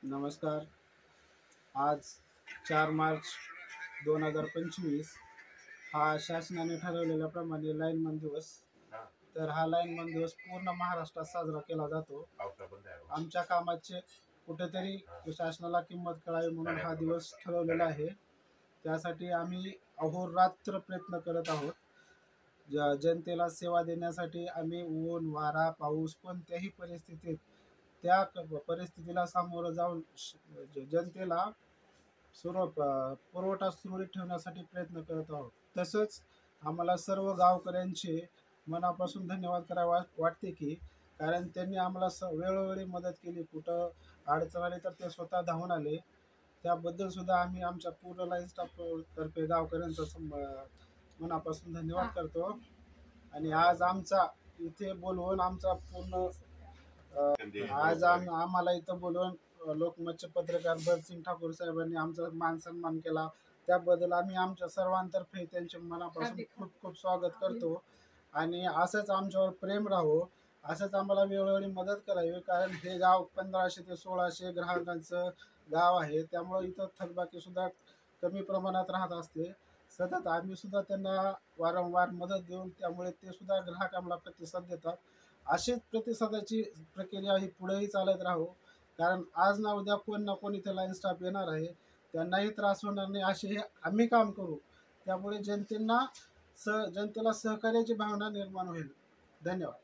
नमस्कार. आज 4 मार्च 2025 हा शासनाने ठरवलेल्याप्रमाणे लाईनमन दिवस. तर हा लाईनमन दिवस पूर्ण महाराष्ट्रात साजरा केला जातो. आमच्या कामाचे कुठेतरी शासनाला किंमत कळावी म्हणून हा दिवस ठरवलेला आहे. त्यासाठी आम्ही अहोरात्र प्रयत्न करत आहोत. जनतेला सेवा देण्यासाठी आम्ही ऊन, वारा, पाऊस कोणत्याही परिस्थितीत त्या परिस्थितीला सामोरं जाऊन जनतेला पुरवठा सुरळीत ठेवण्यासाठी प्रयत्न करत आहोत. तसंच आम्हाला सर्व गावकऱ्यांचे मनापासून धन्यवाद करावे वाटते की कारण त्यांनी आम्हाला वेळोवेळी मदत केली. कुठं अडचण आली तर ते स्वतः धावून आले. त्याबद्दल सुद्धा आम्ही आमच्या पूर्ण लाईन स्टाफ तर्फे गावकऱ्यांचा मनापासून धन्यवाद करतो. आणि आज आमचा इथे बोलवून आमचा पूर्ण आज आम्हाला इथं बोलवून लोकमतचे पत्रकार भरतसिंग ठाकूर साहेबांनी आमचा मान सन्मान केला. त्याबद्दल आम्ही आमच्या सर्वांतर्फे त्यांचे मनापासून खूप खूप स्वागत करतो. आणि असंच आमच्यावर प्रेम राहो, असंच आम्हाला वेळोवेळी मदत करावी. कारण हे गाव 1500 ते 1600 ग्राहकांचं गाव आहे. त्यामुळे इथं थकबाकी सुद्धा कमी प्रमाणात राहत असते. सतत आम्ही सुद्धा त्यांना वारंवार मदत देऊन त्यामुळे ते सुद्धा ग्राहक आम्हाला प्रतिसाद देतात. अशीच प्रतिसादाची प्रक्रिया ही पुढेही चालत राहो. कारण आज ना उद्या कोण ना कोण इथे लाईन स्टाफ येणार आहे. त्यांनाही त्रास होणार नाही असे हे आम्ही काम करू. त्यामुळे जनतेला सहकार्याची भावना निर्माण होईल. धन्यवाद.